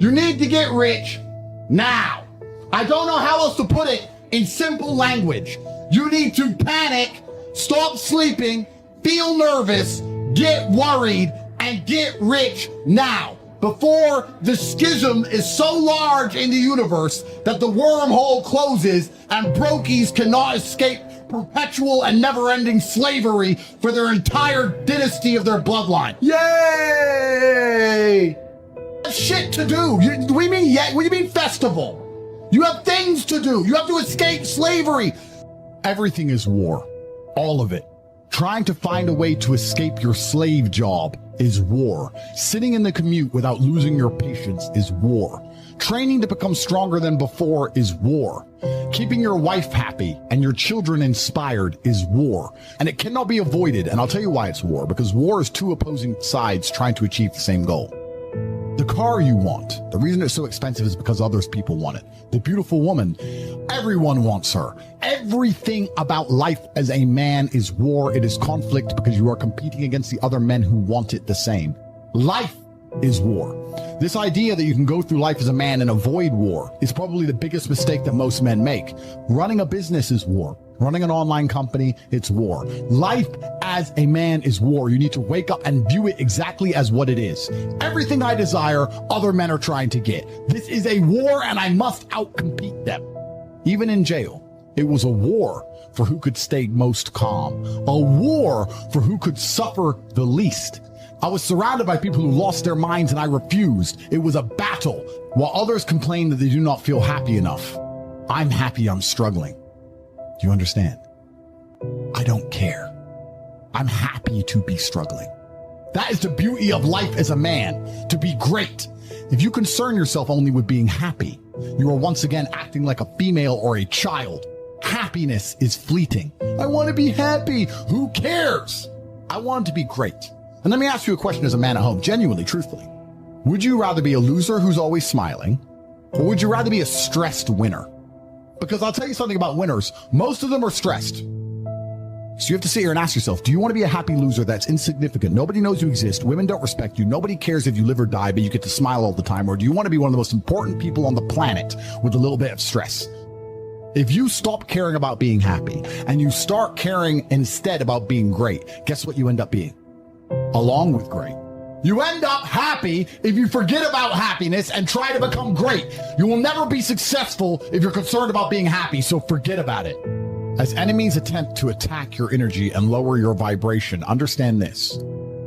You need to get rich now. I don't know how else to put it in simple language. You need to panic, stop sleeping, feel nervous, get worried, and get rich now, before the schism is so large in the universe that the wormhole closes and brokies cannot escape perpetual and never-ending slavery for their entire dynasty of their bloodline. Yay! Shit to do. What do you mean, yeah? What do you mean festival? You have things to do. You have to escape slavery. Everything is war. All of it. Trying to find a way to escape your slave job is war. Sitting in the commute without losing your patience is war. Training to become stronger than before is war. Keeping your wife happy and your children inspired is war. And it cannot be avoided. And I'll tell you why it's war. Because war is two opposing sides trying to achieve the same goal. The car you want, the reason it's so expensive is because others people want it. The beautiful woman, everyone wants her. Everything about life as a man is war. It is conflict because you are competing against the other men who want it the same. Life is war. This idea that you can go through life as a man and avoid war is probably the biggest mistake that most men make. Running a business is war. Running an online company, it's war. Life as a man is war. You need to wake up and view it exactly as what it is. Everything I desire, other men are trying to get. This is a war and I must outcompete them. Even in jail, it was a war for who could stay most calm. A war for who could suffer the least. I was surrounded by people who lost their minds and I refused. It was a battle. While others complain that they do not feel happy enough, I'm happy I'm struggling. Do you understand? I don't care. I'm happy to be struggling. That is the beauty of life as a man, to be great. If you concern yourself only with being happy, you are once again acting like a female or a child. Happiness is fleeting. I want to be happy. Who cares? I want to be great. And let me ask you a question as a man at home, genuinely, truthfully. Would you rather be a loser who's always smiling, or would you rather be a stressed winner? Because I'll tell you something about winners. Most of them are stressed. So you have to sit here and ask yourself, do you want to be a happy loser that's insignificant? Nobody knows you exist. Women don't respect you. Nobody cares if you live or die, but you get to smile all the time. Or do you want to be one of the most important people on the planet with a little bit of stress? If you stop caring about being happy and you start caring instead about being great, guess what you end up being? Along with great. You end up happy if you forget about happiness and try to become great. You will never be successful if you're concerned about being happy, so forget about it. As enemies attempt to attack your energy and lower your vibration, understand this.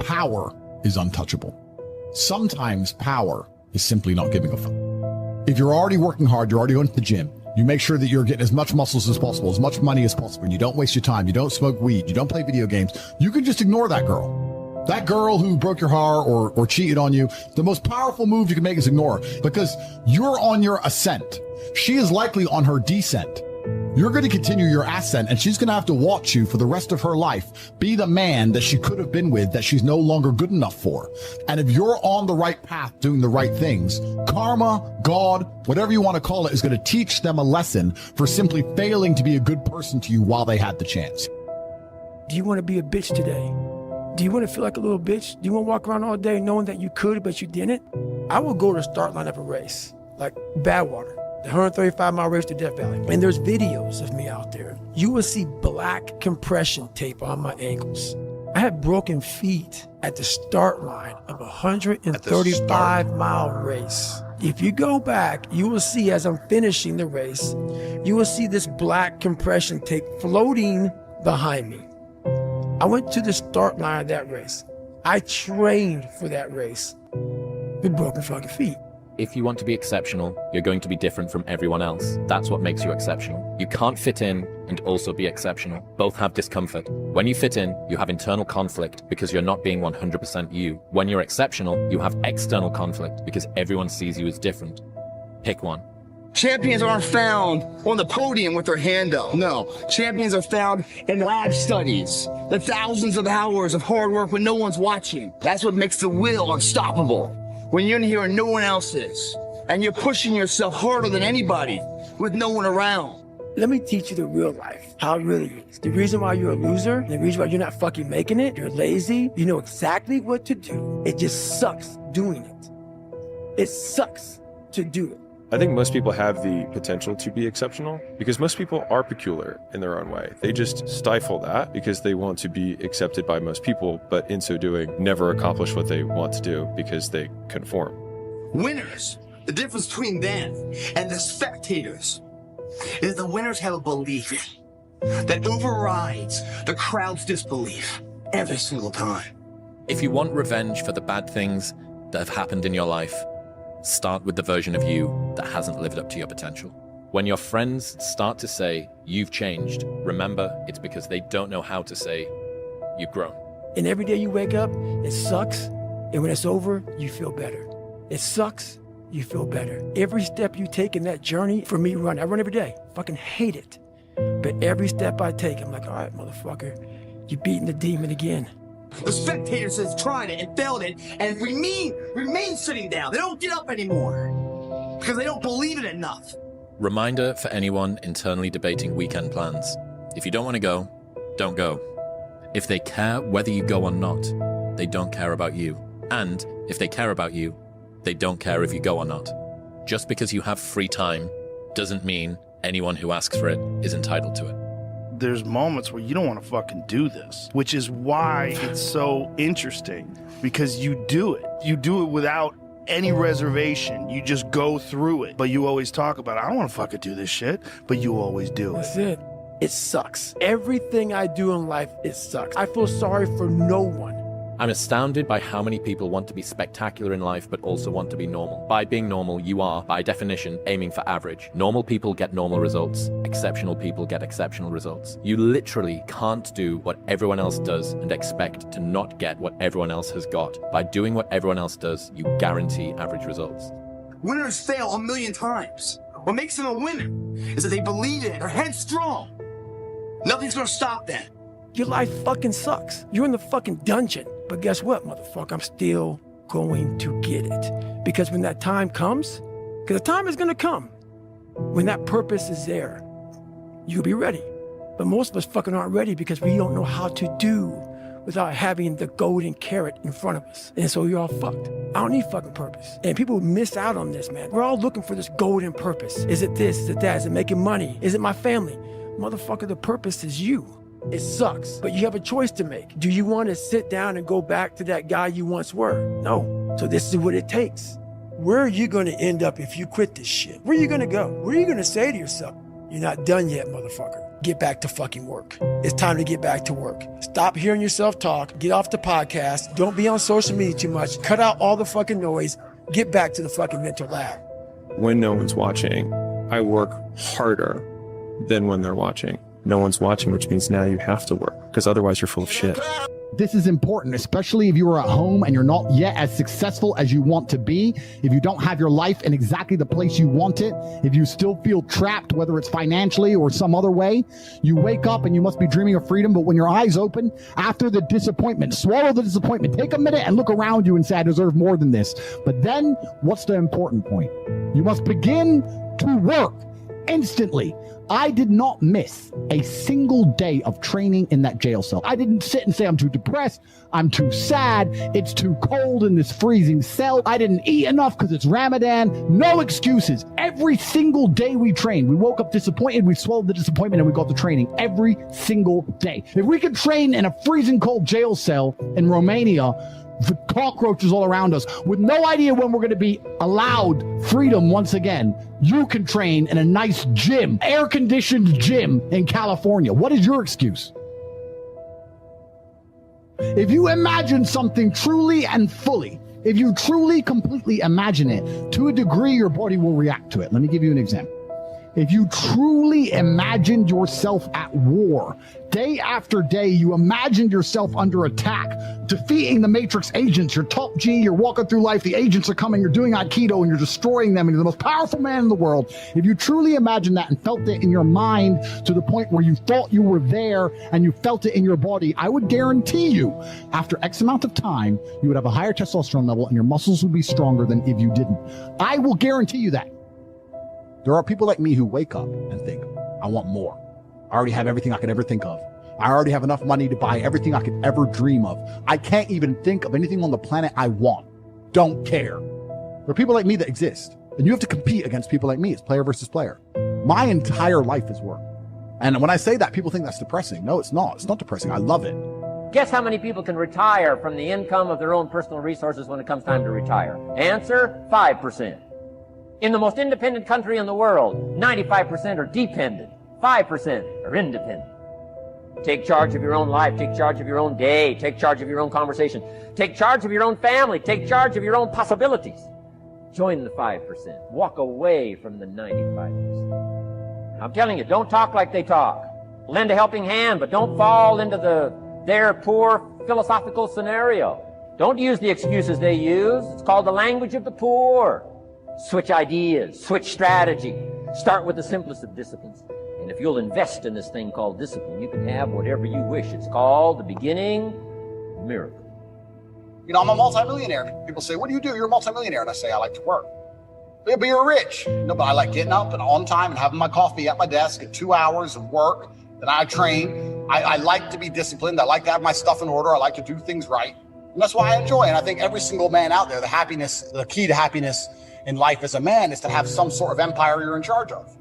Power is untouchable. Sometimes power is simply not giving a fuck. If you're already working hard, you're already going to the gym, you make sure that you're getting as much muscles as possible, as much money as possible, and you don't waste your time, you don't smoke weed, you don't play video games, you can just ignore that girl. That girl who broke your heart or cheated on you, the most powerful move you can make is ignore her because you're on your ascent. She is likely on her descent. You're going to continue your ascent and she's going to have to watch you for the rest of her life be the man that she could have been with that she's no longer good enough for. And if you're on the right path doing the right things, karma, God, whatever you want to call it, is going to teach them a lesson for simply failing to be a good person to you while they had the chance. Do you want to be a bitch today? Do you want to feel like a little bitch? Do you want to walk around all day knowing that you could, but you didn't? I would go to the start line of a race, like Badwater, the 135-mile race to Death Valley. And there's videos of me out there. You will see black compression tape on my ankles. I had broken feet at the start line of a 135-mile race. If you go back, you will see as I'm finishing the race, you will see this black compression tape floating behind me. I went to the start line of that race. I trained for that race with broken fucking feet. If you want to be exceptional, you're going to be different from everyone else. That's what makes you exceptional. You can't fit in and also be exceptional. Both have discomfort. When you fit in, you have internal conflict because you're not being 100% you. When you're exceptional, you have external conflict because everyone sees you as different. Pick one. Champions aren't found on the podium with their hand up. No, champions are found in lab studies. The thousands of hours of hard work when no one's watching. That's what makes the will unstoppable. When you're in here and no one else is, and you're pushing yourself harder than anybody with no one around. Let me teach you the real life, how it really is. The reason why you're a loser, the reason why you're not fucking making it, you're lazy, you know exactly what to do. It just sucks doing it. It sucks to do it. I think most people have the potential to be exceptional because most people are peculiar in their own way. They just stifle that because they want to be accepted by most people, but in so doing, never accomplish what they want to do because they conform. Winners, the difference between them and the spectators is the winners have a belief that overrides the crowd's disbelief every single time. If you want revenge for the bad things that have happened in your life, start with the version of you that hasn't lived up to your potential. When your friends start to say, you've changed, remember it's because they don't know how to say, you've grown. And every day you wake up, it sucks. And when it's over, you feel better. It sucks, you feel better. Every step you take in that journey, for me, I run every day. Fucking hate it. But every step I take, I'm like, all right, motherfucker, you're beating the demon again. The spectators has tried it and failed it and remain sitting down. They don't get up anymore because they don't believe it enough. Reminder for anyone internally debating weekend plans. If you don't want to go, don't go. If they care whether you go or not, they don't care about you. And if they care about you, they don't care if you go or not. Just because you have free time doesn't mean anyone who asks for it is entitled to it. There's moments where you don't want to fucking do this, which is why it's so interesting, because you do it. You do it without any reservation. You just go through it. But you always talk about, I don't want to fucking do this shit, but you always do it. That's it. It sucks. Everything I do in life, it sucks. I feel sorry for no one. I'm astounded by how many people want to be spectacular in life but also want to be normal. By being normal, you are, by definition, aiming for average. Normal people get normal results. Exceptional people get exceptional results. You literally can't do what everyone else does and expect to not get what everyone else has got. By doing what everyone else does, you guarantee average results. Winners fail 1,000,000 times. What makes them a winner is that they believe in it, they're headstrong. Nothing's gonna stop that. Your life fucking sucks. You're in the fucking dungeon. But guess what, motherfucker? I'm still going to get it. Because when that time comes, because the time is going to come, when that purpose is there, you'll be ready. But most of us fucking aren't ready because we don't know how to do without having the golden carrot in front of us. And so you're all fucked. I don't need fucking purpose. And people miss out on this, man. We're all looking for this golden purpose. Is it this? Is it that? Is it making money? Is it my family? Motherfucker, the purpose is you. It sucks, but you have a choice to make. Do you want to sit down and go back to that guy you once were? No. So this is what it takes. Where are you going to end up if you quit this shit? Where are you going to go? What are you going to say to yourself? You're not done yet, motherfucker. Get back to fucking work. It's time to get back to work. Stop hearing yourself talk. Get off the podcast. Don't be on social media too much. Cut out all the fucking noise. Get back to the fucking mental lab. When no one's watching, I work harder than when they're watching. No one's watching, which means now you have to work because otherwise you're full of shit. This is important, especially if you are at home and you're not yet as successful as you want to be. If you don't have your life in exactly the place you want it, if you still feel trapped, whether it's financially or some other way, you wake up and you must be dreaming of freedom. But when your eyes open after the disappointment, swallow the disappointment, take a minute and look around you and say, I deserve more than this. But then what's the important point? You must begin to work instantly. I did not miss a single day of training in that jail cell. I didn't sit and say, I'm too depressed, I'm too sad, it's too cold in this freezing cell, I didn't eat enough because it's Ramadan. No excuses. Every single day we trained, we woke up disappointed, we swallowed the disappointment, and we got to training every single day. If we could train in a freezing cold jail cell in Romania, the cockroaches all around us, with no idea when we're going to be allowed freedom once again, you can train in a nice gym, air-conditioned gym in California. What is your excuse? If you imagine something truly and fully, if you truly, completely imagine it, to a degree, your body will react to it. Let me give you an example. If you truly imagined yourself at war, day after day, you imagined yourself under attack, defeating the Matrix agents, you're top G, you're walking through life, the agents are coming, you're doing Aikido, and you're destroying them, and you're the most powerful man in the world. If you truly imagined that and felt it in your mind to the point where you thought you were there and you felt it in your body, I would guarantee you, after X amount of time, you would have a higher testosterone level and your muscles would be stronger than if you didn't. I will guarantee you that. There are people like me who wake up and think, I want more. I already have everything I could ever think of. I already have enough money to buy everything I could ever dream of. I can't even think of anything on the planet I want. Don't care. There are people like me that exist. And you have to compete against people like me. It's player versus player. My entire life is work. And when I say that, people think that's depressing. No, it's not. It's not depressing. I love it. Guess how many people can retire from the income of their own personal resources when it comes time to retire? Answer, 5%. In the most independent country in the world, 95% are dependent, 5% are independent. Take charge of your own life, take charge of your own day, take charge of your own conversation, take charge of your own family, take charge of your own possibilities. Join the 5%. Walk away from the 95%. I'm telling you, don't talk like they talk. Lend a helping hand, but don't fall into their poor philosophical scenario. Don't use the excuses they use. It's called the language of the poor. Switch ideas, switch strategy. Start with the simplest of disciplines. And if you'll invest in this thing called discipline, you can have whatever you wish. It's called the beginning miracle. You know, I'm a multimillionaire. People say, what do you do? You're a multimillionaire. And I say, I like to work. Yeah, but you're rich. No, but I like getting up and on time and having my coffee at my desk at 2 hours of work. Then I train. I like to be disciplined. I like to have my stuff in order. I like to do things right. And that's why I enjoy it. And I think every single man out there, the key to happiness in life as a man is to have some sort of empire you're in charge of.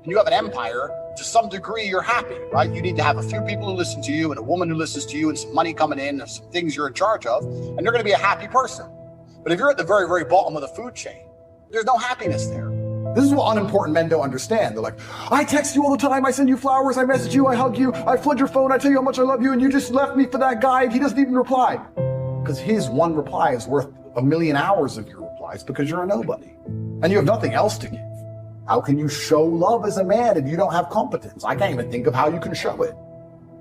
And you have an empire, to some degree, you're happy, right? You need to have a few people who listen to you and a woman who listens to you and some money coming in and some things you're in charge of, and you're going to be a happy person. But if you're at the very, very bottom of the food chain, there's no happiness there. This is what unimportant men don't understand. They're like, I text you all the time, I send you flowers, I message you, I hug you, I flood your phone, I tell you how much I love you, and you just left me for that guy and he doesn't even reply. Because his one reply is worth 1,000,000 hours of your replies because you're a nobody. And you have nothing else to give. How can you show love as a man if you don't have competence? I can't even think of how you can show it.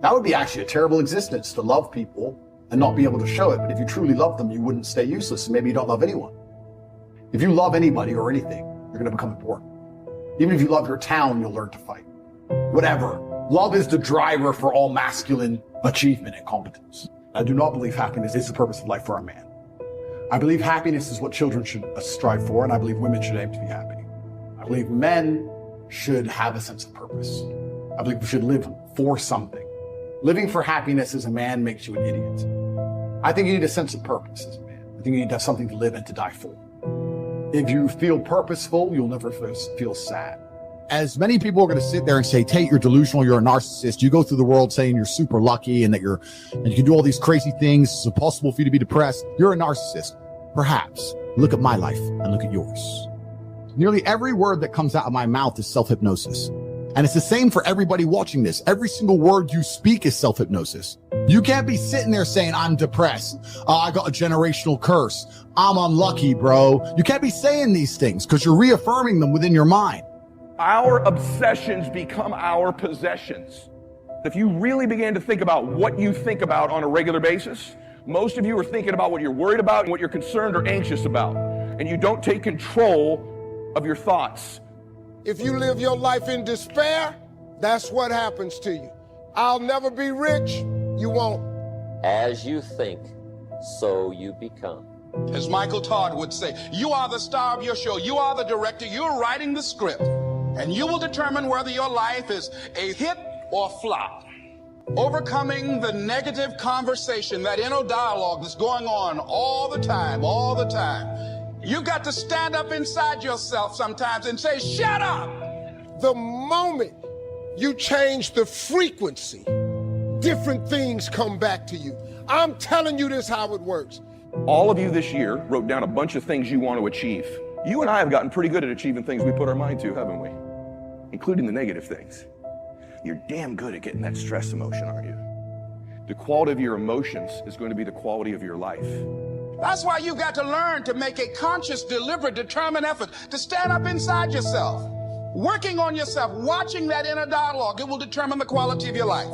That would be actually a terrible existence, to love people and not be able to show it. But if you truly love them, you wouldn't stay useless, and maybe you don't love anyone. If you love anybody or anything, you're going to become important. Even if you love your town, you'll learn to fight. Whatever. Love is the driver for all masculine achievement and competence. I do not believe happiness is the purpose of life for a man. I believe happiness is what children should strive for, and I believe women should aim to be happy. I believe men should have a sense of purpose. I believe we should live for something. Living for happiness as a man makes you an idiot. I think you need a sense of purpose as a man. I think you need to have something to live and to die for. If you feel purposeful, you'll never feel sad. As many people are going to sit there and say, Tate, you're delusional, you're a narcissist. You go through the world saying you're super lucky and that you can do all these crazy things. It's impossible for you to be depressed. You're a narcissist. Perhaps. Look at my life and look at yours. Nearly every word that comes out of my mouth is self-hypnosis. And it's the same for everybody watching this. Every single word you speak is self-hypnosis. You can't be sitting there saying, I'm depressed. I got a generational curse. I'm unlucky, bro. You can't be saying these things because you're reaffirming them within your mind. Our obsessions become our possessions. If you really began to think about what you think about on a regular basis, most of you are thinking about what you're worried about and what you're concerned or anxious about. And you don't take control of your thoughts. If you live your life in despair, that's what happens to you. I'll never be rich, you won't. As you think, so you become. As Michael Todd would say, you are the star of your show. You are the director. You're writing the script. And you will determine whether your life is a hit or flop. Overcoming the negative conversation, that inner dialogue that's going on all the time. You got to stand up inside yourself sometimes and say, shut up! The moment you change the frequency, different things come back to you. I'm telling you this how it works. All of you this year wrote down a bunch of things you want to achieve. You and I have gotten pretty good at achieving things we put our mind to, haven't we? Including the negative things. You're damn good at getting that stress emotion, aren't you? The quality of your emotions is going to be the quality of your life. That's why you've got to learn to make a conscious, deliberate, determined effort to stand up inside yourself. Working on yourself, watching that inner dialogue, it will determine the quality of your life.